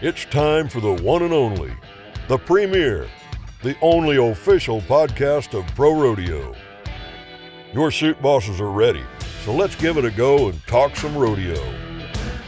It's time for the one and only, the premier, the only official podcast of Pro Rodeo. Your Chute Bosses are ready, so let's give it a go and talk some rodeo.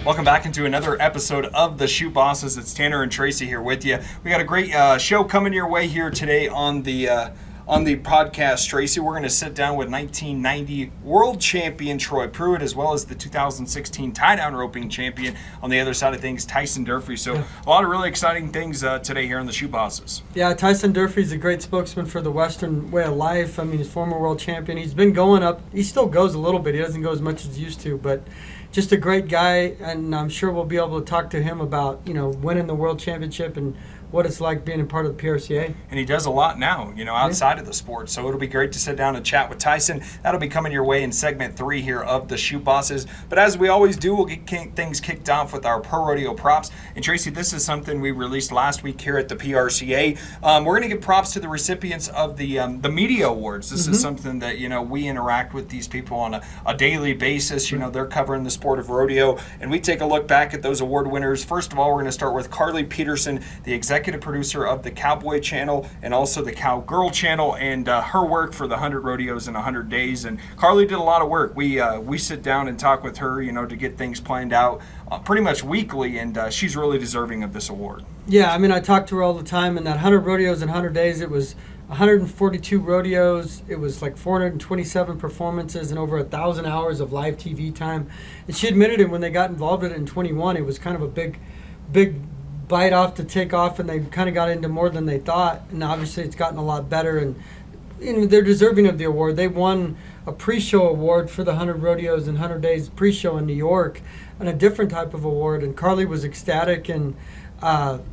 Welcome back into another episode of the Chute Bosses. It's Tanner and Tracy here with you. We got a great show coming your way here today on the podcast, Tracy. We're going to sit down with 1990 world champion Troy Pruitt, as well as the 2016 tie-down roping champion on the other side of things, Tyson Durfey. So a lot of really exciting things today here on the Chute Bosses. Yeah, Tyson Durfey is a great spokesman for the Western way of life. I mean, he's former world champion. He's been going up. He still goes a little bit. He doesn't go as much as he used to, but just a great guy, and I'm sure we'll be able to talk to him about, winning the world championship and what it's like being a part of the PRCA. And he does a lot now, outside of the sport. So it'll be great to sit down and chat with Tyson. That'll be coming your way in segment 3 here of the Chute Bosses. But as we always do, we'll get things kicked off with our Pro Rodeo props. And Tracy, this is something we released last week here at the PRCA. We're going to give props to the recipients of the media awards. This is something that, we interact with these people on a daily basis. They're covering the sport of rodeo. And we take a look back at those award winners. First of all, we're going to start with Carly Peterson, the executive producer of the Cowboy channel and also the Cowgirl channel, and her work for the 100 rodeos in 100 days. And Carly did a lot of work. We sit down and talk with her, to get things planned out pretty much weekly, and she's really deserving of this award. Yeah, I mean, I talk to her all the time, and that 100 rodeos in 100 days, it was 142 rodeos. It was like 427 performances and over 1,000 hours of live TV time. And she admitted it when they got involved in it in 21. It was kind of a big bite off to take off, and they kind of got into more than they thought. And obviously it's gotten a lot better, and they're deserving of the award. They won a pre-show award for the 100 rodeos in 100 days pre-show in New York, and a different type of award. And Carly was ecstatic, and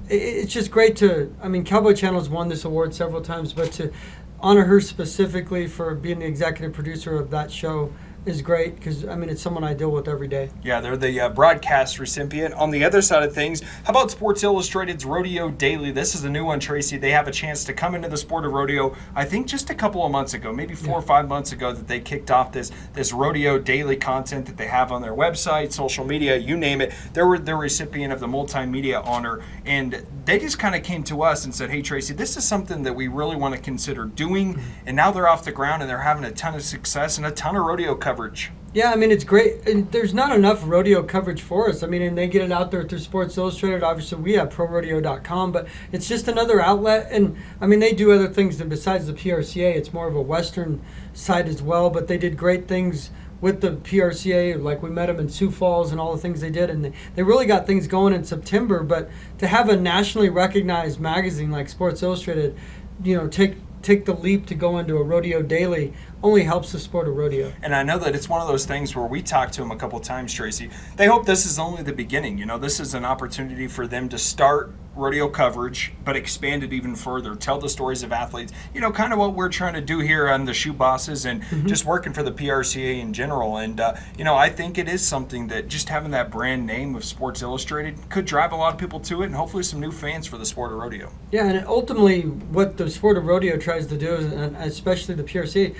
it's just great Cowboy Channel's won this award several times, but to honor her specifically for being the executive producer of that show is great, because it's someone I deal with every day. Yeah, they're the broadcast recipient. On the other side of things, how about Sports Illustrated's Rodeo Daily? This is a new one, Tracy. They have a chance to come into the sport of rodeo, I think just a couple of months ago, maybe 4 or 5 months ago, that they kicked off this Rodeo Daily content that they have on their website, social media, you name it. They're recipient of the multimedia honor, and they just kind of came to us and said, hey, Tracy, this is something that we really want to consider doing, and now they're off the ground and they're having a ton of success and a ton of rodeo coverage. Yeah, it's great. And there's not enough rodeo coverage for us. And they get it out there through Sports Illustrated. Obviously, we have ProRodeo.com, but it's just another outlet. And, they do other things besides the PRCA. It's more of a Western side as well, but they did great things with the PRCA, like we met them in Sioux Falls and all the things they did. And they really got things going in September. But to have a nationally recognized magazine like Sports Illustrated, take the leap to go into a Rodeo Daily only helps the sport of rodeo. And I know that it's one of those things where we talked to them a couple of times, Tracy. They hope this is only the beginning. This is an opportunity for them to start rodeo coverage, but expand it even further. Tell the stories of athletes. Kind of what we're trying to do here on the Chute Bosses, and just working for the PRCA in general. And, I think it is something that just having that brand name of Sports Illustrated could drive a lot of people to it, and hopefully some new fans for the sport of rodeo. Yeah, and ultimately what the sport of rodeo tries to do, and especially the PRCA,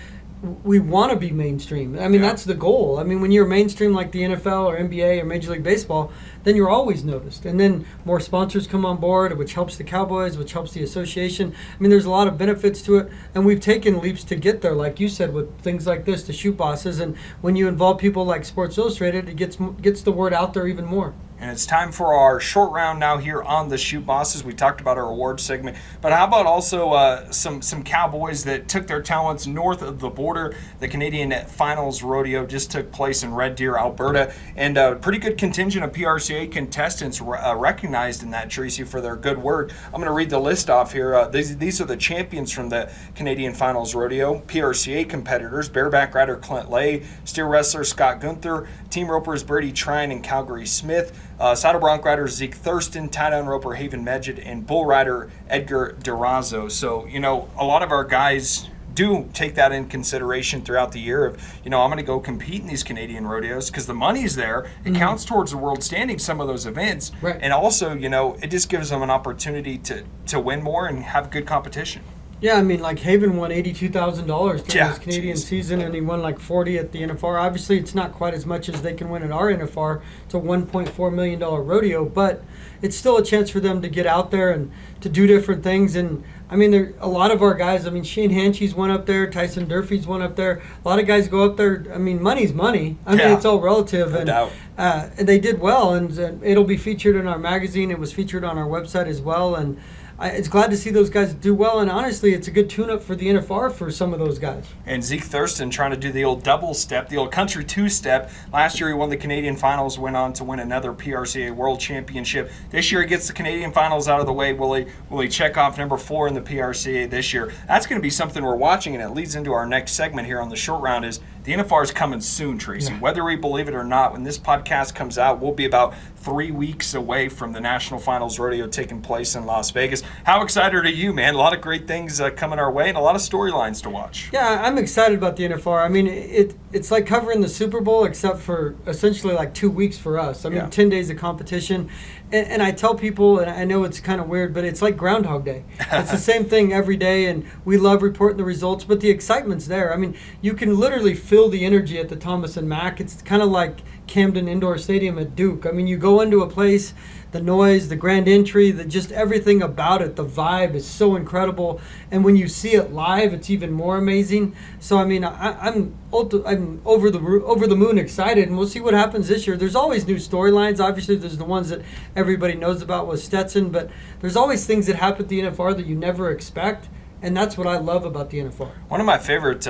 we want to be mainstream. That's the goal. When you're mainstream like the NFL or NBA or Major League Baseball, then you're always noticed. And then more sponsors come on board, which helps the Cowboys, which helps the association. There's a lot of benefits to it, and we've taken leaps to get there, like you said, with things like this, the Chute Bosses. And when you involve people like Sports Illustrated, it gets the word out there even more. And it's time for our short round now here on the Chute Bosses. We talked about our awards segment, but how about also some Cowboys that took their talents north of the border? The Canadian Finals Rodeo just took place in Red Deer, Alberta, and a pretty good contingent of PRCA contestants recognized in that, Tracy, for their good work. I'm going to read the list off here. These are the champions from the Canadian Finals Rodeo. PRCA competitors: bareback rider Clint Lay, steer wrestler Scott Guenthner, team ropers Brady Trine and Calgary Smith, saddle bronc rider Zeke Thurston, tie-down roper Haven Meged, and bull rider Edgar Durazo. So, a lot of our guys do take that in consideration throughout the year of, I'm going to go compete in these Canadian rodeos because the money's there. It counts towards the world standing, some of those events. Right. And also, it just gives them an opportunity to win more and have good competition. Yeah, I mean, like Haven won $82,000 during his Canadian geez. season, and he won like 40 at the NFR. Obviously, it's not quite as much as they can win at our NFR. It's a $1.4 million rodeo, but it's still a chance for them to get out there and to do different things. And I mean, there a lot of our guys. I mean, Shane Hanchey's went up there, Tyson Durfey's went up there. A lot of guys go up there. I mean, money's money. I mean, it's all relative, no doubt. And they did well, and it'll be featured in our magazine. It was featured on our website as well, and it's glad to see those guys do well, and honestly, it's a good tune-up for the NFR for some of those guys. And Zeke Thurston trying to do the old double step, the old country two-step. Last year he won the Canadian Finals, went on to win another PRCA World Championship. This year he gets the Canadian Finals out of the way. Will he check off number 4 in the PRCA this year? That's going to be something we're watching, and it leads into our next segment here on the short round is the NFR is coming soon, Tracy. Yeah. Whether we believe it or not, when this podcast comes out, we'll be about 3 weeks away from the National Finals Rodeo taking place in Las Vegas. How excited are you, man? A lot of great things coming our way and a lot of storylines to watch. Yeah, I'm excited about the NFR. I mean, it's like covering the Super Bowl except for essentially like 2 weeks for us. I mean, 10 days of competition. And I tell people, and I know it's kind of weird, but it's like Groundhog Day. It's the same thing every day, and we love reporting the results, but the excitement's there. I mean, you can literally feel the energy at the Thomas and Mack. It's kind of like Camden Indoor Stadium at Duke. I mean, you go into a place, the noise, the grand entry, just everything about it, the vibe is so incredible. And when you see it live, it's even more amazing. So, I mean, I'm over the moon excited, and we'll see what happens this year. There's always new storylines. Obviously, there's the ones that everybody knows about with Stetson, but there's always things that happen at the NFR that you never expect. And that's what I love about the NFR. One of my favorite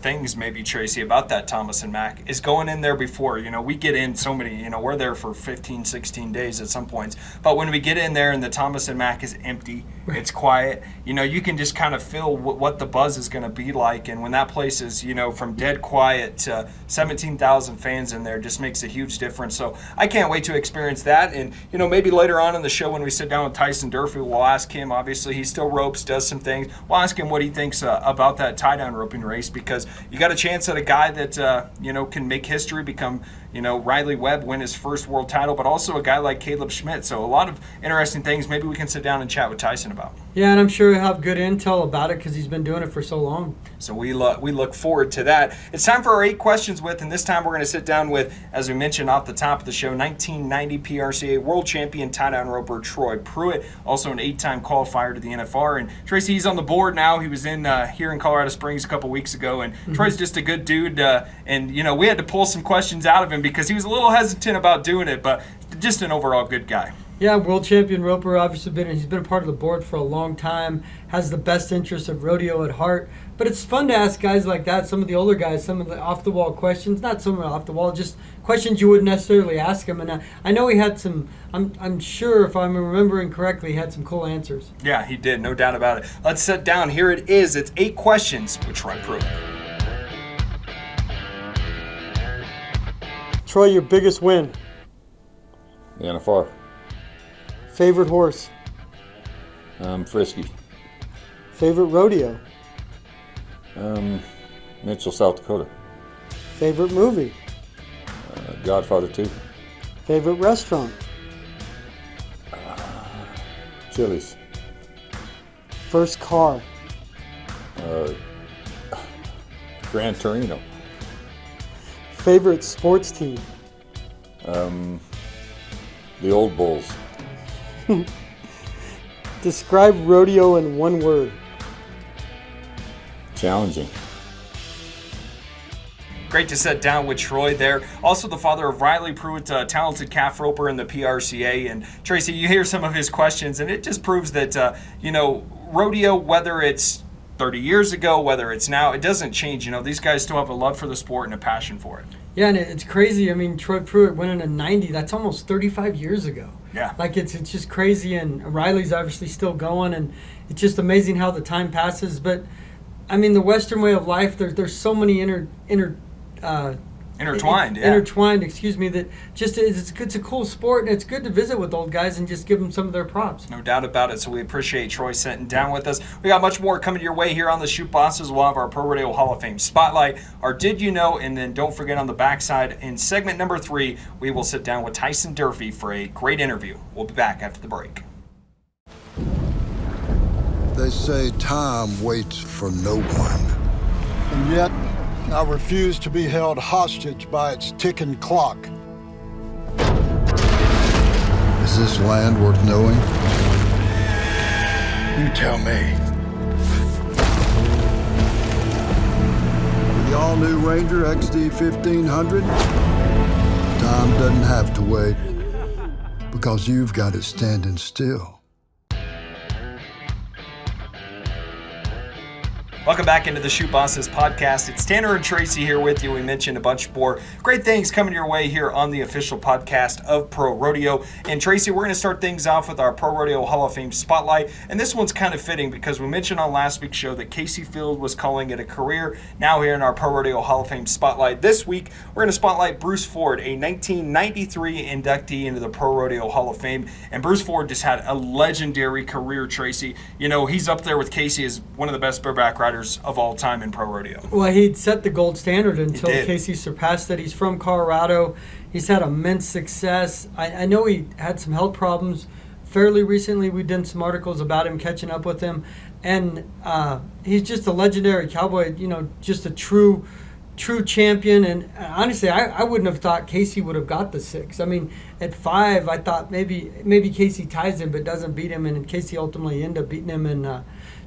things, maybe, Tracy, about that Thomas and Mack is going in there before. You know, we get in so many, you know, we're there for 15, 16 days at some points. But when we get in there and the Thomas and Mack is empty, it's quiet, you know, you can just kind of feel what the buzz is going to be like. And when that place is, you know, from dead quiet to 17,000 fans in there, just makes a huge difference. So I can't wait to experience that. And, you know, maybe later on in the show when we sit down with Tyson Durfey, we'll ask him. Obviously, he still ropes, does some things. We'll ask him what he thinks about that tie-down roping race, because you got a chance at a guy that, you know, can make history, become, you know, Riley Webb, win his first world title, but also a guy like Caleb Schmidt. So a lot of interesting things maybe we can sit down and chat with Tyson about. Yeah, and I'm sure he'll have good intel about it because he's been doing it for so long. So we look forward to that. It's time for our 8 questions with, and this time we're going to sit down with, as we mentioned off the top of the show, 1990 PRCA World Champion tie-down roper Troy Pruitt, also an 8-time qualifier to the NFR. And Tracy, he's on the board now. He was in here in Colorado Springs a couple weeks ago, and Troy's just a good dude. And, you know, we had to pull some questions out of him because he was a little hesitant about doing it, but just an overall good guy. Yeah, world champion roper, obviously he's been a part of the board for a long time, has the best interest of rodeo at heart. But it's fun to ask guys like that, some of the older guys, some of the off-the-wall questions, not so much off-the-wall, just questions you wouldn't necessarily ask him. And I know he had some, I'm sure if I'm remembering correctly, he had some cool answers. Yeah, he did, no doubt about it. Let's sit down. Here it is. It's 8 questions with Troy Pruitt. Troy, your biggest win? The NFR. Favorite horse? Frisky. Favorite rodeo? Mitchell, South Dakota. Favorite movie? Godfather 2. Favorite restaurant? Chili's. First car? Gran Torino. Favorite sports team? The Old Bulls. Describe rodeo in one word. Challenging. Great to sit down with Troy there. Also the father of Riley Pruitt, a talented calf roper in the PRCA. And Tracy, you hear some of his questions, and it just proves that, you know, rodeo, whether it's 30 years ago, whether it's now, it doesn't change. You know, these guys still have a love for the sport and a passion for it. Yeah, and it's crazy. I mean, Troy Pruitt winning in '90. That's almost 35 years ago. Yeah. Like, it's just crazy, and Riley's obviously still going, and it's just amazing how the time passes. But, I mean, the Western way of life, there's so many intertwined, that just it's a cool sport, and it's good to visit with old guys and just give them some of their props. No doubt about it. So we appreciate Troy sitting down with us. We got much more coming your way here on the Chute Bosses. We'll have our Pro Rodeo Hall of Fame Spotlight, our Did You Know, and then don't forget on the backside in segment number 3, we will sit down with Tyson Durfey for a great interview. We'll be back after the break. They say time waits for no one. And yet, I refuse to be held hostage by its ticking clock. Is this land worth knowing? You tell me. The all-new Ranger XD 1500, time doesn't have to wait, because you've got it standing still. Welcome back into the Chute Bosses podcast. It's Tanner and Tracy here with you. We mentioned a bunch more great things coming your way here on the official podcast of Pro Rodeo. And Tracy, we're going to start things off with our Pro Rodeo Hall of Fame Spotlight. And this one's kind of fitting because we mentioned on last week's show that Casey Field was calling it a career. Now here in our Pro Rodeo Hall of Fame Spotlight this week, we're going to spotlight Bruce Ford, a 1993 inductee into the Pro Rodeo Hall of Fame. And Bruce Ford just had a legendary career, Tracy. You know, he's up there with Casey as one of the best bareback riders of all time in pro rodeo. Well, he'd set the gold standard until Casey surpassed it. He's from Colorado. He's had immense success. I know he had some health problems fairly recently. We did some articles about him, catching up with him. And he's just a legendary cowboy, you know, just a true champion. And honestly, I wouldn't have thought Casey would have got the 6. I mean, at 5, I thought maybe Casey ties him but doesn't beat him. And Casey ultimately ended up beating him in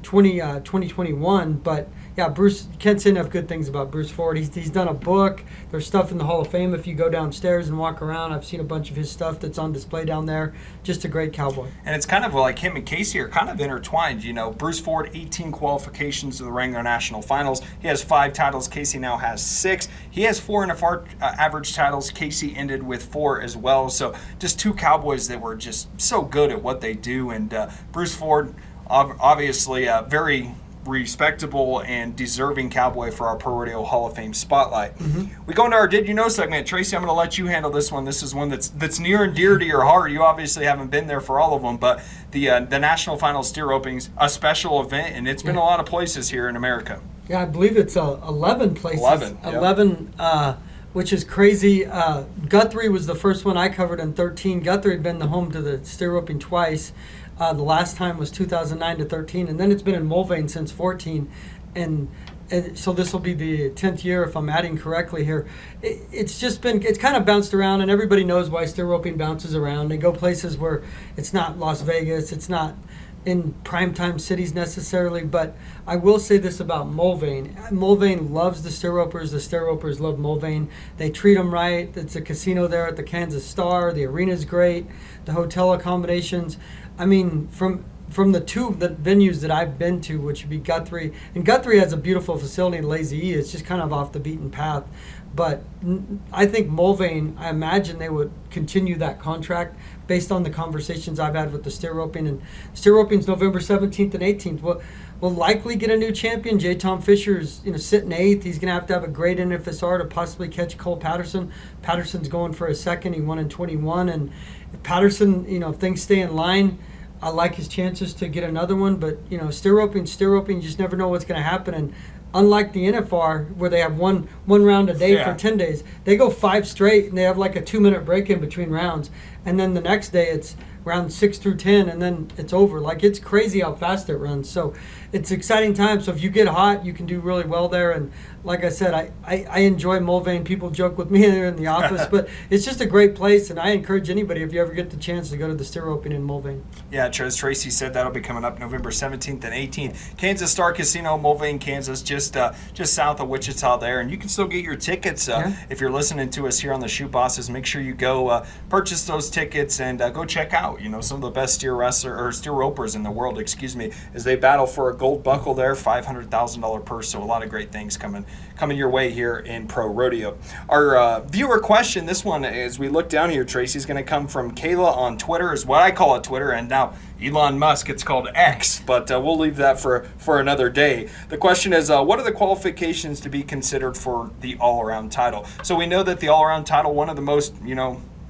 2021. But yeah, Bruce, can't say enough good things about Bruce Ford. He's done a book. There's stuff in the Hall of Fame. If you go downstairs and walk around, I've seen a bunch of his stuff that's on display down there. Just a great cowboy. And it's kind of like him and Casey are kind of intertwined. You know, Bruce Ford, 18 qualifications to the Wrangler National Finals. He has 5 titles. Casey now has 6. He has 4 NFR average titles. Casey ended with 4 as well. So just 2 cowboys that were just so good at what they do. And Bruce Ford, obviously a very respectable and deserving cowboy for our Pro Rodeo Hall of Fame Spotlight. Mm-hmm. We go into our Did You Know segment. Tracy, I'm going to let you handle this one. This is one that's near and dear to your heart. You obviously haven't been there for all of them, but the National Finals Steer Openings, a special event, and it's been a lot of places here in America. Yeah, I believe it's 11 places. 11, which is crazy. Guthrie was the first one I covered in 13. Guthrie had been the home to the steer roping twice. The last time was 2009 to 13, and then it's been in Mulvane since 14. And so this will be the 10th year, if I'm adding correctly here. It's kind of bounced around, and everybody knows why steer roping bounces around. They go places where it's not Las Vegas, it's not in primetime cities necessarily, but I will say this about Mulvane. Mulvane loves the steer ropers love Mulvane. They treat them right. It's a casino there at the Kansas Star. The arena's great. The hotel accommodations. I mean, from the 2 venues that I've been to, which would be Guthrie, and Guthrie has a beautiful facility in Lazy E. It's just kind of off the beaten path. But I think Mulvane, I imagine they would continue that contract based on the conversations I've had with the steer roping. And steer roping's November 17th and 18th. We'll likely get a new champion. J. Tom Fisher's sitting 8th. He's going to have a great NFSR to possibly catch Cole Patterson. Patterson's going for a 2nd. He won in 21. And if Patterson, if things stay in line, I like his chances to get another one. But, steer roping, you just never know what's going to happen. And unlike the NFR, where they have one round a day for 10 days, they go 5 straight, and they have like a 2-minute break in between rounds. And then the next day it's round 6 through 10, and then it's over. Like, it's crazy how fast it runs. So it's exciting time. So if you get hot, you can do really well there. And like I said, I enjoy Mulvane. People joke with me there in the office, but it's just a great place. And I encourage anybody, if you ever get the chance, to go to the steer opening in Mulvane. Yeah, as Tracy said, that'll be coming up November 17th and 18th. Kansas Star Casino, Mulvane, Kansas, just south of Wichita there. And you can still get your tickets if you're listening to us here on the Chute Bosses. Make sure you go purchase those tickets and go check out, some of the best steer ropers in the world, as they battle for a gold buckle there, $500,000 purse. So a lot of great things coming your way here in Pro Rodeo. Our viewer question, this one, as we look down here, Tracy, is going to come from Kayla on Twitter, is what I call it Twitter, and now Elon Musk, it's called X, but we'll leave that for another day. The question is, what are the qualifications to be considered for the all-around title? So we know that the all-around title, one of the most,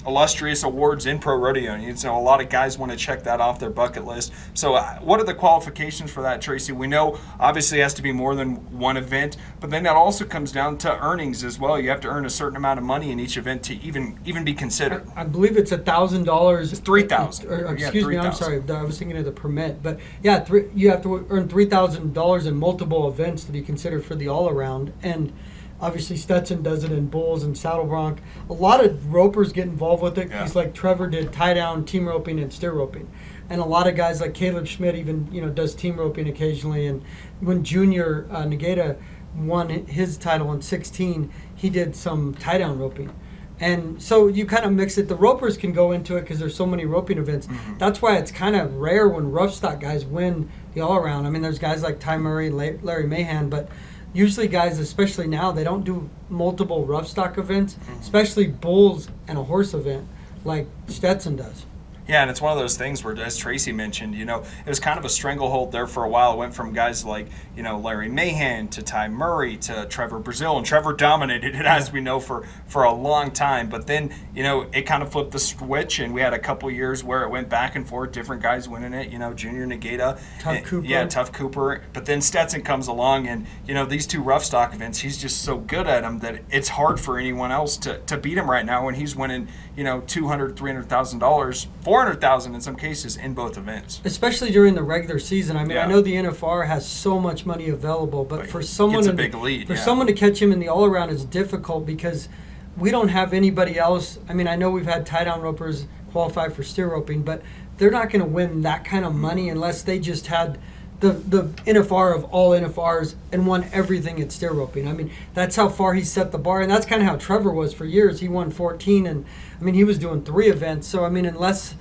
illustrious awards in pro rodeo. And a lot of guys want to check that off their bucket list. So what are the qualifications for that, Tracy? We know obviously it has to be more than one event, but then that also comes down to earnings as well. You have to earn a certain amount of money in each event to even be considered. I believe it's $1,000. It's $3,000. Excuse me, I'm sorry. I was thinking of the permit, but yeah, you have to earn $3,000 in multiple events to be considered for the all around. And obviously Stetson does it in bulls and saddle bronc. A lot of ropers get involved with it. Yeah. He's like Trevor did tie down, team roping, and steer roping. And a lot of guys like Caleb Schmidt even does team roping occasionally. And when Junior Negeda won his title in 16, he did some tie down roping. And so you kind of mix it. The ropers can go into it because there's so many roping events. Mm-hmm. That's why it's kind of rare when rough stock guys win the all around. I mean, there's guys like Ty Murray, Larry Mahan, but usually guys, especially now, they don't do multiple rough stock events, especially bulls and a horse event like Stetson does. Yeah, and it's one of those things where, as Tracy mentioned, it was kind of a stranglehold there for a while. It went from guys like, Larry Mahan to Ty Murray to Trevor Brazil, and Trevor dominated it, as we know, for a long time. But then, it kind of flipped the switch, and we had a couple years where it went back and forth, different guys winning it, Junior Negeda. Tough Cooper. Yeah, Tough Cooper. But then Stetson comes along, and, these two rough stock events, he's just so good at them that it's hard for anyone else to beat him right now when he's winning, $200,000, $300,000, $400,000 in some cases in both events. Especially during the regular season. I mean, Yeah. I know the NFR has so much money available, but for someone It's a big lead, someone to catch him in the all-around is difficult because we don't have anybody else. I mean, I know we've had tie-down ropers qualify for steer roping, but they're not going to win that kind of money unless they just had the NFR of all NFRs and won everything at steer roping. I mean, that's how far he set the bar, and that's kind of how Trevor was for years. He won 14, and I mean, he was doing 3 events. So I mean, unless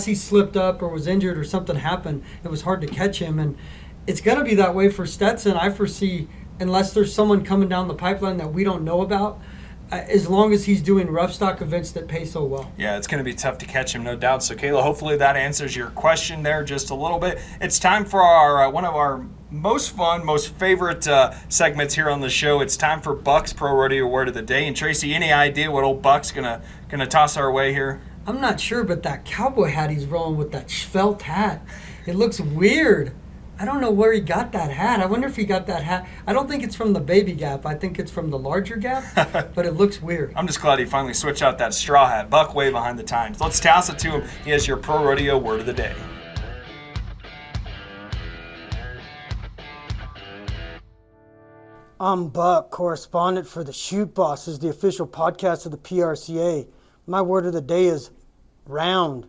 he slipped up or was injured or something happened, it was hard to catch him. And it's going to be that way for Stetson, I foresee, unless there's someone coming down the pipeline that we don't know about. As long as he's doing rough stock events that pay so well. Yeah, it's going to be tough to catch him, no doubt. So, Kayla, hopefully that answers your question there just a little bit. It's time for our one of our most fun, most favorite segments here on the show. It's time for Buck's Pro Rodeo Word of the Day. And, Tracy, any idea what old Buck's gonna toss our way here? I'm not sure, but that cowboy hat he's rolling with, that felt hat, it looks weird. I don't know where he got that hat. I wonder if he got that hat. I don't think it's from the baby Gap. I think it's from the larger Gap, but it looks weird. I'm just glad he finally switched out that straw hat. Buck way behind the times. Let's toss it to him. He has your Pro Rodeo Word of the Day. I'm Buck, correspondent for the Chute Bosses, the official podcast of the PRCA. My word of the day is round,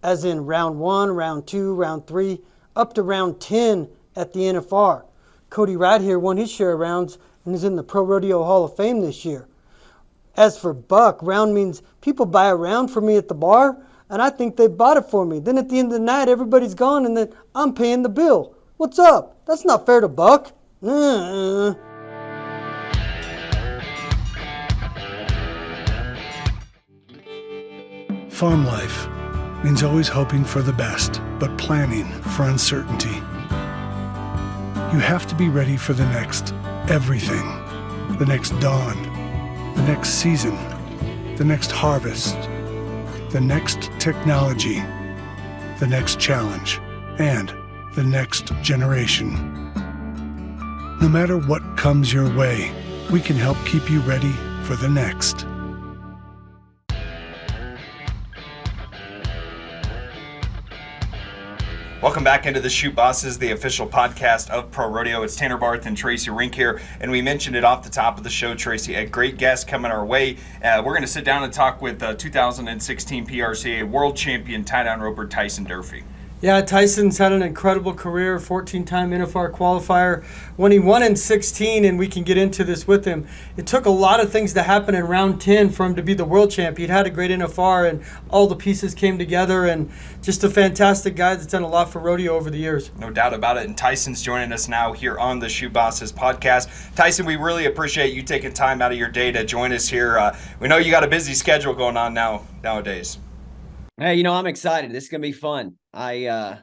as in round 1, round 2, round 3, up to round 10 at the NFR. Cody Wright here won his share of rounds and is in the Pro Rodeo Hall of Fame this year. As for Buck, round means people buy a round for me at the bar, and I think they bought it for me. Then at the end of the night, everybody's gone, and then I'm paying the bill. What's up? That's not fair to Buck. Farm life means always hoping for the best, but planning for uncertainty. You have to be ready for the next everything, the next dawn, the next season, the next harvest, the next technology, the next challenge, and the next generation. No matter what comes your way, we can help keep you ready for the next. Welcome back into the Chute Bosses, the official podcast of Pro Rodeo. It's Tanner Barth and Tracy Rink here, and we mentioned it off the top of the show, Tracy, a great guest coming our way. We're going to sit down and talk with 2016 PRCA World Champion tie-down roper Tyson Durfey. Yeah, Tyson's had an incredible career, 14-time NFR qualifier. When he won in 16, and we can get into this with him, it took a lot of things to happen in round 10 for him to be the world champion. He'd had a great NFR, and all the pieces came together, and just a fantastic guy that's done a lot for rodeo over the years. No doubt about it, and Tyson's joining us now here on the Chute Bosses podcast. Tyson, we really appreciate you taking time out of your day to join us here. We know you got a busy schedule going on nowadays. Hey, I'm excited. This is going to be fun. I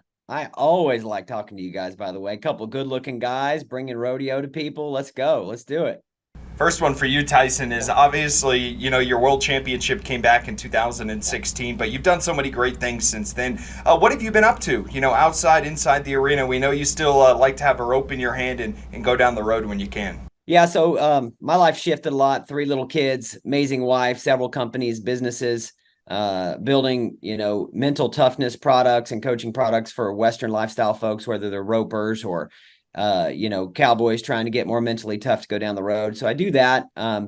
always like talking to you guys, by the way. A couple good-looking guys bringing rodeo to people. Let's go. Let's do it. First one for you, Tyson, is obviously, your world championship came back in 2016, but you've done so many great things since then. What have you been up to, outside, inside the arena? We know you still like to have a rope in your hand and go down the road when you can. Yeah, so my life shifted a lot. 3 little kids, amazing wife, several companies, businesses, building, mental toughness products and coaching products for Western lifestyle folks, whether they're ropers or cowboys trying to get more mentally tough to go down the road. So I do that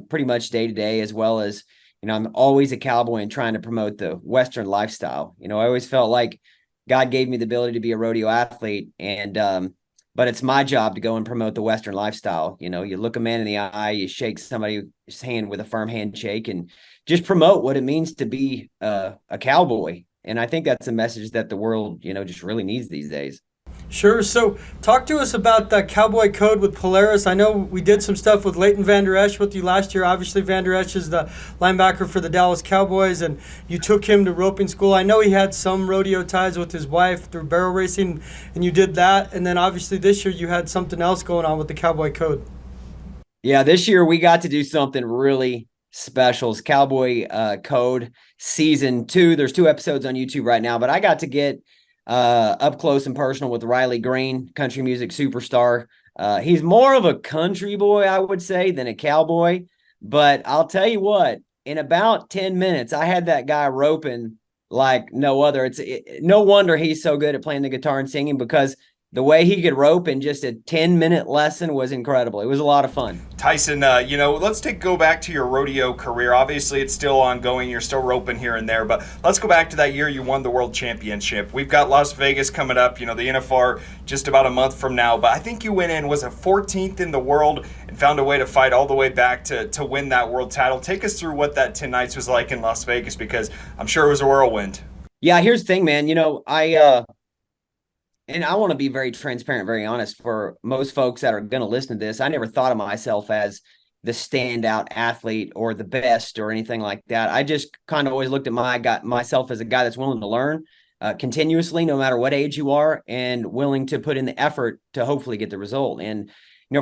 pretty much day to day, as well as, I'm always a cowboy and trying to promote the Western lifestyle. I always felt like God gave me the ability to be a rodeo athlete, and but it's my job to go and promote the Western lifestyle. You look a man in the eye, you shake somebody's hand with a firm handshake, and just promote what it means to be a cowboy. And I think that's a message that the world, just really needs these days. Sure. So talk to us about the Cowboy Code with Polaris. I know we did some stuff with Leighton Vander Esch with you last year. Obviously, Vander Esch is the linebacker for the Dallas Cowboys, and you took him to roping school. I know he had some rodeo ties with his wife through barrel racing, and you did that. And then obviously this year you had something else going on with the Cowboy Code. Yeah, this year we got to do something really special. It's Cowboy Code Season 2. There's 2 episodes on YouTube right now, but I got to get up close and personal with Riley Green, country music superstar. He's more of a country boy, I would say, than a cowboy. But I'll tell you what, in about 10 minutes, I had that guy roping like no other. No wonder he's so good at playing the guitar and singing, because the way he could rope in just a 10-minute lesson was incredible. It was a lot of fun. Tyson, let's go back to your rodeo career. Obviously, it's still ongoing. You're still roping here and there, but let's go back to that year you won the World Championship. We've got Las Vegas coming up, the NFR just about a month from now, but I think you went in, was it 14th in the world, and found a way to fight all the way back to win that world title. Take us through what that 10 nights was like in Las Vegas, because I'm sure it was a whirlwind. Yeah, here's the thing, man. And I want to be very transparent, very honest. For most folks that are going to listen to this, I never thought of myself as the standout athlete or the best or anything like that. I just kind of always looked at myself as a guy that's willing to learn continuously, no matter what age you are, and willing to put in the effort to hopefully get the result. And,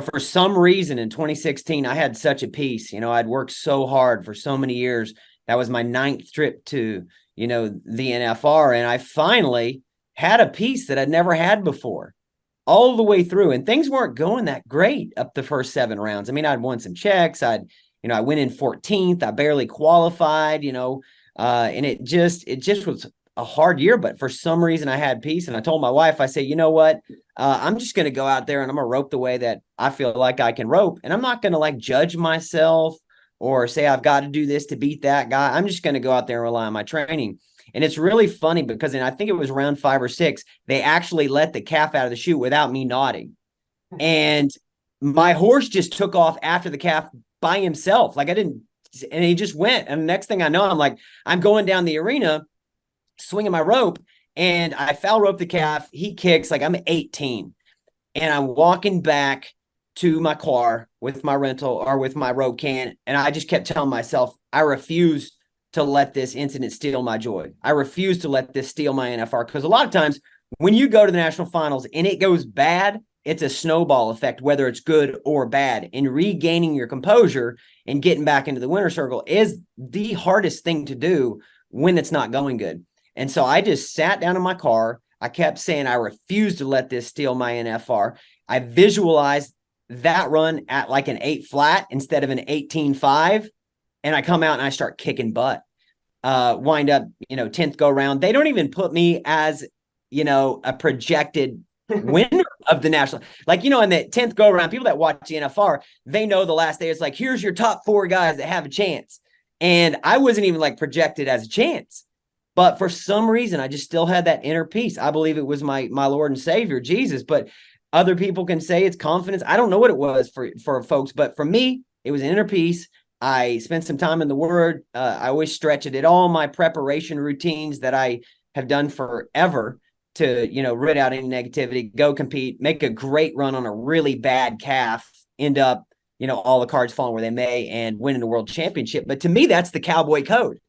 for some reason in 2016, I had such a piece. I'd worked so hard for so many years. That was my 9th trip to, the NFR. And I finally had a piece that I'd never had before all the way through, and things weren't going that great up the first 7 rounds. I mean, I'd won some checks. I went in 14th. I barely qualified, and it just was a hard year, but for some reason I had peace. And I told my wife, I said, you know what? I'm just going to go out there and I'm going to rope the way that I feel like I can rope. And I'm not going to judge myself or say I've got to do this to beat that guy. I'm just going to go out there and rely on my training. And it's really funny because I think it was round 5 or 6, they actually let the calf out of the chute without me nodding. And my horse just took off after the calf by himself. And he just went. And the next thing I know, I'm going down the arena, swinging my rope, and I foul rope the calf. He kicks I'm 18. And I'm walking back to my car with my rental or with my rope can. And I just kept telling myself, I refuse to let this incident steal my joy. I refuse to let this steal my NFR, because a lot of times when you go to the national finals and it goes bad, it's a snowball effect, whether it's good or bad. And regaining your composure and getting back into the winner's circle is the hardest thing to do when it's not going good. And so I just sat down in my car. I kept saying, I refuse to let this steal my NFR. I visualized that run at an 8 flat instead of an 18.5. And I come out and I start kicking butt. Wind up, 10th go round. They don't even put me as, a projected winner of the national. In the 10th go round, people that watch the NFR, they know the last day. It's here's your top 4 guys that have a chance. And I wasn't even projected as a chance. But for some reason, I just still had that inner peace. I believe it was my Lord and Savior, Jesus. But other people can say it's confidence. I don't know what it was for folks. But for me, it was an inner peace. I spent some time in the Word. I always stretch it at all my preparation routines that I have done forever to, rid out any negativity, go compete, make a great run on a really bad calf, end up, all the cards falling where they may, and winning the world championship. But to me, that's the Cowboy Code.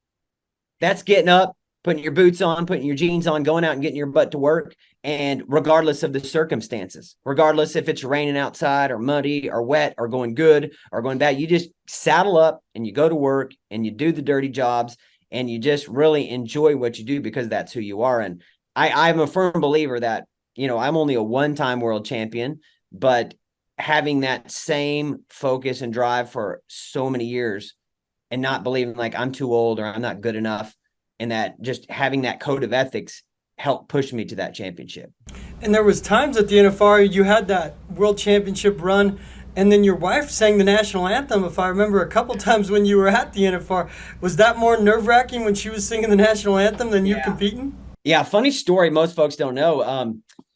That's getting up, putting your boots on, putting your jeans on, going out and getting your butt to work. And regardless of the circumstances, regardless if it's raining outside or muddy or wet or going good or going bad, you just saddle up and you go to work and you do the dirty jobs and you just really enjoy what you do because that's who you are. And I'm a firm believer that, I'm only a one-time world champion, but having that same focus and drive for so many years and not believing like I'm too old or I'm not good enough, and that just having that code of ethics helped push me to that championship. And there was times at the NFR you had that world championship run, and then your wife sang the national anthem, if I remember a couple times when you were at the NFR. Was that more nerve-wracking when she was singing the national anthem than you competing? Yeah, funny story most folks don't know.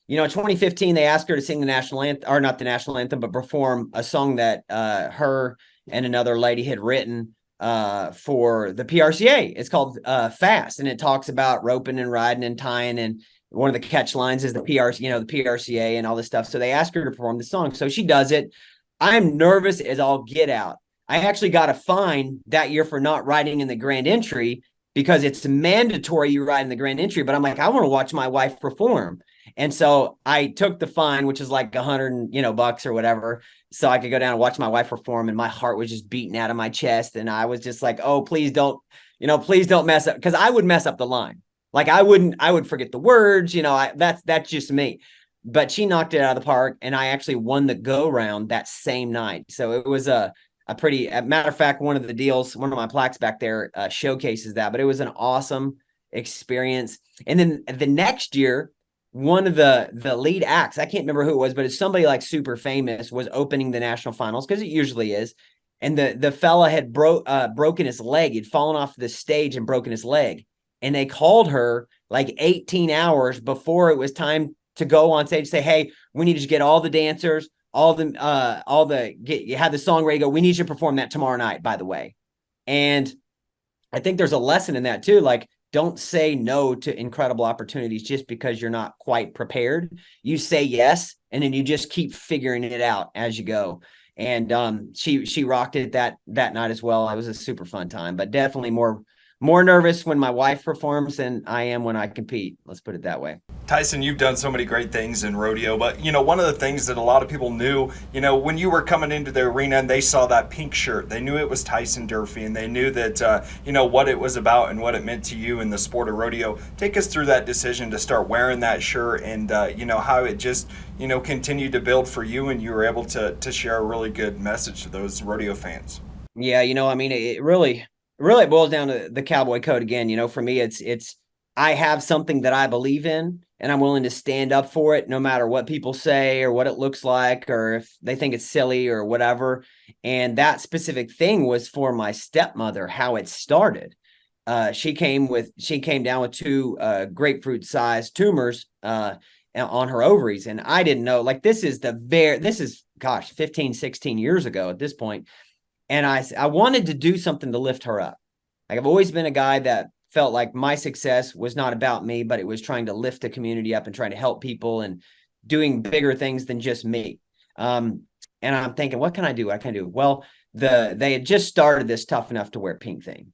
In 2015, they asked her to sing the national anthem, or not the national anthem, but perform a song that her and another lady had written for the PRCA. It's called Fast, and it talks about roping and riding and tying, and one of the catch lines is the PRCA and all this stuff. So they asked her to perform the song. So she does it. I'm nervous as all get out. I actually got a fine that year for not riding in the grand entry because it's mandatory you ride in the grand entry. But I'm like, I want to watch my wife perform. And so I took the fine, which is like $100, bucks or whatever, so I could go down and watch my wife perform. And my heart was just beating out of my chest. And I was just like, oh, please don't mess up. Cause I would mess up the line. Like I would forget the words, that's just me. But she knocked it out of the park, and I actually won the go round that same night. So it was a matter of fact, one of my plaques back there showcases that, but it was an awesome experience. And then the next year, one of the lead acts, I can't remember who it was, but it's somebody like super famous, was opening the national finals, because it usually is. And the fella had broken his leg. He'd fallen off the stage and broken his leg. And they called her like 18 hours before it was time to go on stage and say, hey, we need to get all the dancers, you had the song ready to go. We need you to perform that tomorrow night, by the way. And I think there's a lesson in that too. Like, don't say no to incredible opportunities just because you're not quite prepared. You say yes, and then you just keep figuring it out as you go. And she rocked it that night as well. It was a super fun time, but definitely more nervous when my wife performs than I am when I compete. Let's put it that way. Tyson, you've done so many great things in rodeo, but one of the things that a lot of people knew, when you were coming into the arena and they saw that pink shirt, they knew it was Tyson Durfey, and they knew that what it was about and what it meant to you in the sport of rodeo. Take us through that decision to start wearing that shirt, and how it just continued to build for you, and you were able to share a really good message to those rodeo fans. Yeah, it really boils down to the Cowboy Code again. For me, it's I have something that I believe in, and I'm willing to stand up for it no matter what people say or what it looks like, or if they think it's silly or whatever. And that specific thing was for my stepmother, how it started. She came down with two grapefruit-sized tumors on her ovaries, and I didn't know. Like, this is 15, 16 years ago at this point. And I wanted to do something to lift her up. Like, I've always been a guy that felt like my success was not about me, but it was trying to lift the community up and trying to help people and doing bigger things than just me. And I'm thinking, what can I do? Well, they had just started this Tough Enough to Wear Pink thing.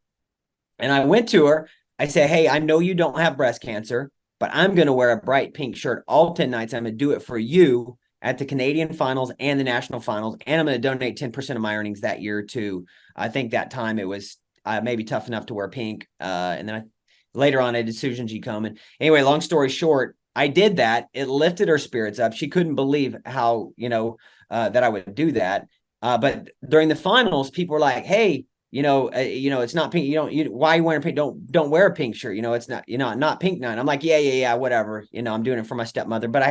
And I went to her. I said, hey, I know you don't have breast cancer, but I'm going to wear a bright pink shirt all 10 nights. I'm going to do it for you at the Canadian Finals and the National Finals. And I'm going to donate 10% of my earnings that year to, I think that time it was maybe Tough Enough to Wear Pink. And then later on I did Susan G. Komen. Anyway, long story short, I did that. It lifted her spirits up. She couldn't believe how, that I would do that. But during the finals, people were like, hey, it's not pink. Why are you wearing pink? Don't wear a pink shirt. It's not, not pink night. I'm like, yeah, whatever. I'm doing it for my stepmother, but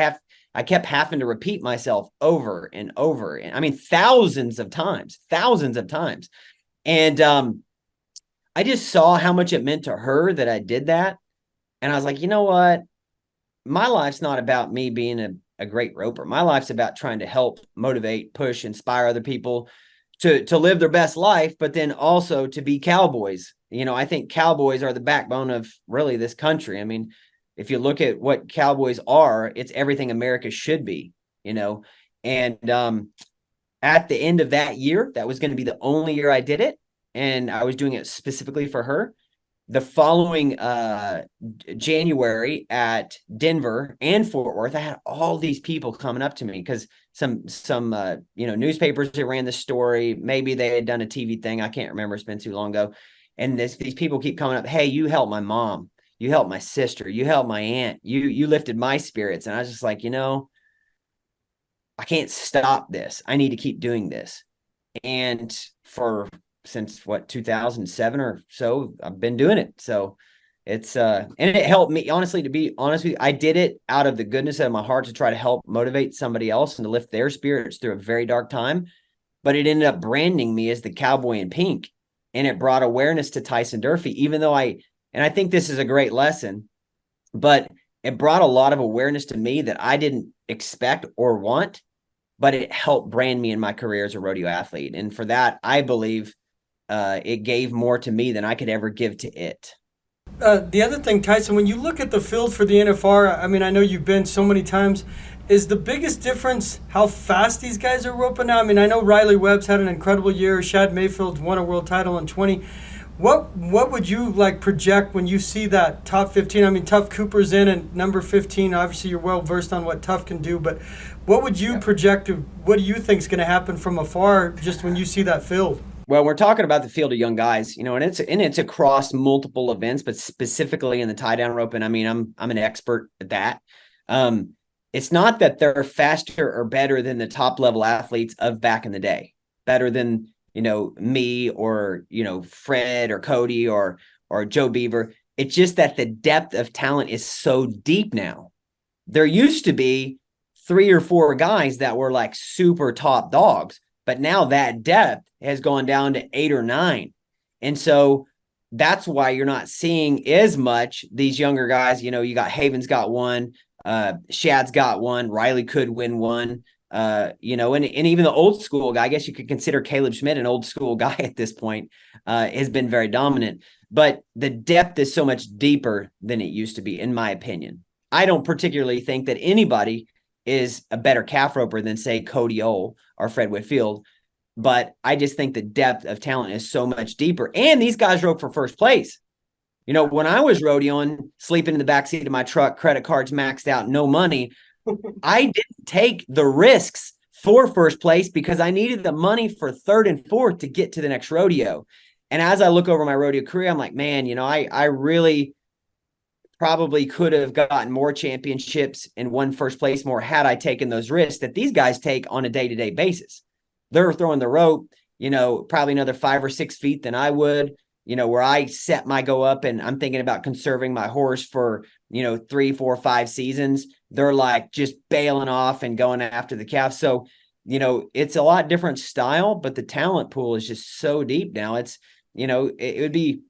I kept having to repeat myself over and over. And I mean, thousands of times. And, I just saw how much it meant to her that I did that. And I was like, you know what? My life's not about me being a great roper. My life's about trying to help, motivate, push, inspire other people to live their best life, but then also to be cowboys. I think cowboys are the backbone of really this country. I mean, if you look at what cowboys are, it's everything America should be, And at the end of that year, that was going to be the only year I did it. And I was doing it specifically for her. the following January at Denver and Fort Worth, I had all these people coming up to me because some newspapers that ran the story, maybe they had done a TV thing. I can't remember. It's been too long ago. And these people keep coming up. Hey, you helped my mom. You helped my sister. You helped my aunt. You lifted my spirits. And I was just like, I can't stop this. I need to keep doing this. And since 2007 or so, I've been doing it. So it's and it helped me, honestly, to be honest with you. I did it out of the goodness of my heart to try to help motivate somebody else and to lift their spirits through a very dark time. But it ended up branding me as the cowboy in pink. And it brought awareness to Tyson Durfey, even though I think this is a great lesson, but it brought a lot of awareness to me that I didn't expect or want, but it helped brand me in my career as a rodeo athlete. And for that, I believe it gave more to me than I could ever give to it. The other thing, Tyson, when you look at the field for the NFR, I mean, I know you've been so many times. Is the biggest difference how fast these guys are roping now? I mean, I know Riley Webb's had an incredible year. Shad Mayfield's won a world title in 20. What would you project when you see that top 15? I mean, Tuff Cooper's in at number 15. Obviously, you're well versed on what Tuff can do, but what would you project? What do you think is going to happen from afar just when you see that field? Well, we're talking about the field of young guys, and it's across multiple events, but specifically in the tie down rope. And I mean, I'm an expert at that. It's not that they're faster or better than the top level athletes of back in the day, better than, me or, Fred or Cody or Joe Beaver. It's just that the depth of talent is so deep now. There used to be 3 or 4 guys that were like super top dogs, but now that depth has gone down to 8 or 9. And so that's why you're not seeing as much these younger guys. You got Haven's got one, Shad's got one, Riley could win one, and even the old school guy, I guess you could consider Caleb Schmidt an old school guy at this point, has been very dominant. But the depth is so much deeper than it used to be, in my opinion. I don't particularly think that anybody is a better calf roper than, say, Cody Ole or Fred Whitfield. But I just think the depth of talent is so much deeper. And these guys rope for first place. When I was rodeoing, sleeping in the backseat of my truck, credit cards maxed out, no money, I didn't take the risks for first place because I needed the money for third and fourth to get to the next rodeo. And as I look over my rodeo career, I'm like, man, I really probably could have gotten more championships and won first place more had I taken those risks that these guys take on a day-to-day basis. They're throwing the rope, probably another 5 or 6 feet than I would, where I set my go up and I'm thinking about conserving my horse for, 3, 4, 5 seasons. They're like just bailing off and going after the calf. So, it's a lot different style, but the talent pool is just so deep now. It's, it'd be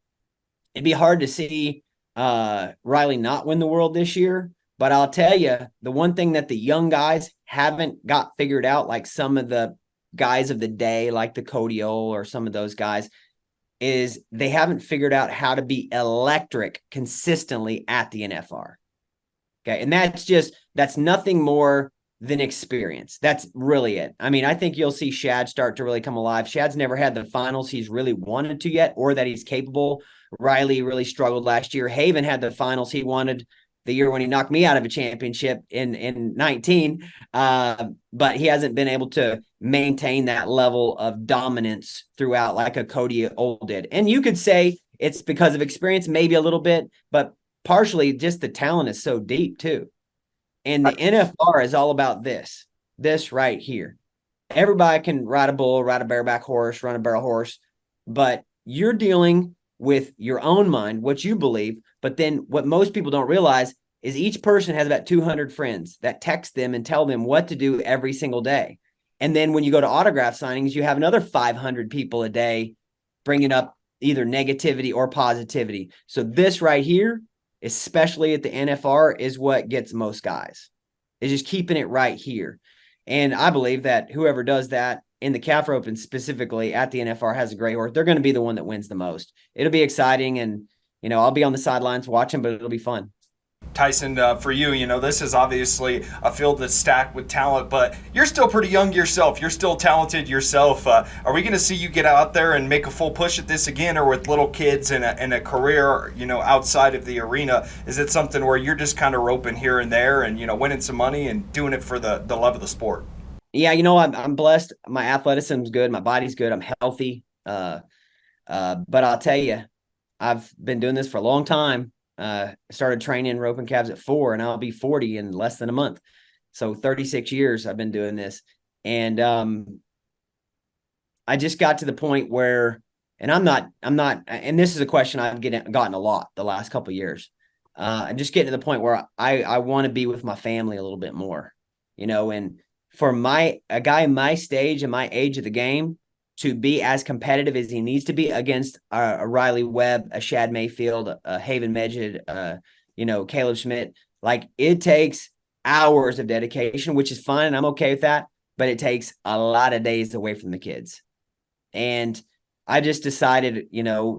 hard to see Riley not win the world this year. But I'll tell you, the one thing that the young guys haven't got figured out, like some of the guys of the day, like the Cody Ole or some of those guys, is they haven't figured out how to be electric consistently at the NFR. Okay. And that's nothing more than experience. That's really it. I mean, I think you'll see Shad start to really come alive. Shad's never had the finals he's really wanted to yet, or that he's capable. Riley really struggled last year. Haven had the finals he wanted the year when he knocked me out of a championship in 19. But he hasn't been able to maintain that level of dominance throughout like a Cody Ole did. And you could say it's because of experience, maybe a little bit, but partially just the talent is so deep too. And the NFR is all about this right here. Everybody can ride a bull, ride a bareback horse, run a barrel horse, but you're dealing with your own mind, what you believe. But then what most people don't realize is each person has about 200 friends that text them and tell them what to do every single day. And then when you go to autograph signings, you have another 500 people a day bringing up either negativity or positivity. So this right here, especially at the NFR, is what gets most guys. Is just keeping it right here. And I believe that whoever does that in the calf rope and specifically at the NFR has a great horse. They're going to be the one that wins the most. It'll be exciting. And, I'll be on the sidelines watching, but it'll be fun. Tyson, for you, this is obviously a field that's stacked with talent, but you're still pretty young yourself. You're still talented yourself. Are we going to see you get out there and make a full push at this again, or with little kids and a career, outside of the arena? Is it something where you're just kind of roping here and there and, winning some money and doing it for the love of the sport? Yeah, I'm blessed. My athleticism's good. My body's good. I'm healthy. But I'll tell you, I've been doing this for a long time. Started training roping calves at 4, and I'll be 40 in less than a month. So 36 years I've been doing this. And I just got to the point where, and I'm not, and this is a question I've gotten a lot the last couple of years. I'm just getting to the point where I want to be with my family a little bit more, and for a guy my stage and my age of the game to be as competitive as he needs to be against a Riley Webb, a Shad Mayfield, a Haven Meged, Caleb Schmidt, like it takes hours of dedication, which is fine. And I'm okay with that, but it takes a lot of days away from the kids. And I just decided,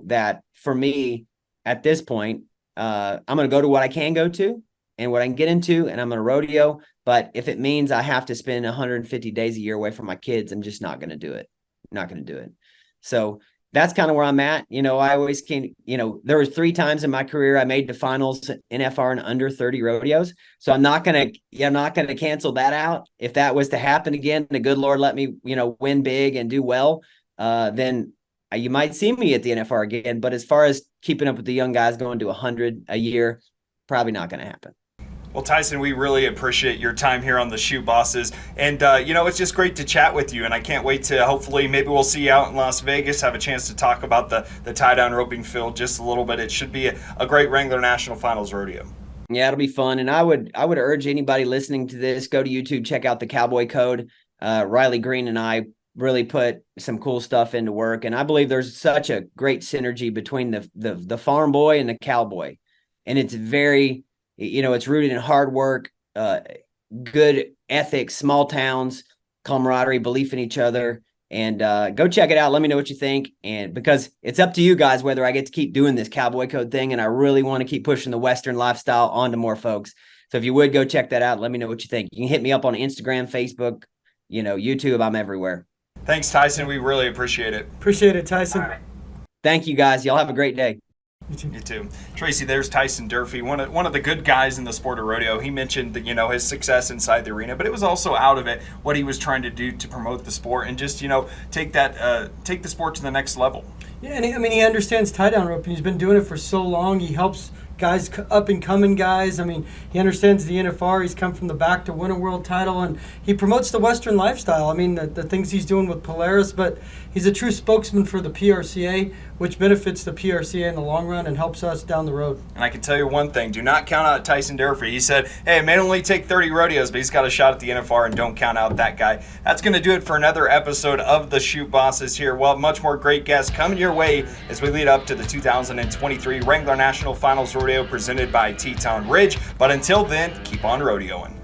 that for me at this point, I'm going to go to what I can go to and what I can get into, and I'm going to rodeo. But if it means I have to spend 150 days a year away from my kids, I'm just not going to do it. Not going to do it. So that's kind of where I'm at. I always can, there was 3 times in my career I made the finals NFR and under 30 rodeos. So I'm not going to cancel that out. If that was to happen again, the good Lord let me, win big and do well, then you might see me at the NFR again. But as far as keeping up with the young guys going to 100 a year, probably not going to happen. Well, Tyson, we really appreciate your time here on the Chute Bosses. And, it's just great to chat with you. And I can't wait to hopefully maybe we'll see you out in Las Vegas, have a chance to talk about the tie-down roping field just a little bit. It should be a great Wrangler National Finals Rodeo. Yeah, it'll be fun. And I would urge anybody listening to this, go to YouTube, check out the Cowboy Code. Riley Green and I really put some cool stuff into work. And I believe there's such a great synergy between the farm boy and the cowboy. And it's very... it's rooted in hard work, good ethics, small towns, camaraderie, belief in each other, and go check it out. Let me know what you think. And because it's up to you guys whether I get to keep doing this Cowboy Code thing, and I really want to keep pushing the Western lifestyle onto more folks. So if you would go check that out, let me know what you think. You can hit me up on Instagram, Facebook, YouTube. I'm everywhere. Thanks, Tyson. We really appreciate it. Appreciate it, Tyson. Right. Thank you, guys. Y'all have a great day. You too. Tracy, there's Tyson Durfey, one of the good guys in the sport of rodeo. He mentioned that, his success inside the arena, but it was also out of it, what he was trying to do to promote the sport and just, take the sport to the next level. Yeah, and he understands tie-down roping. He's been doing it for so long. He helps guys, up-and-coming guys. He understands the NFR. He's come from the back to win a world title, and he promotes the Western lifestyle. The things he's doing with Polaris, but he's a true spokesman for the PRCA, which benefits the PRCA in the long run and helps us down the road. And I can tell you one thing, do not count out Tyson Durfey. He said, hey, it may only take 30 rodeos, but he's got a shot at the NFR, and don't count out that guy. That's going to do it for another episode of the Chute Bosses here. Well, much more great guests coming your way as we lead up to the 2023 Wrangler National Finals Rodeo presented by Teton Ridge. But until then, keep on rodeoing.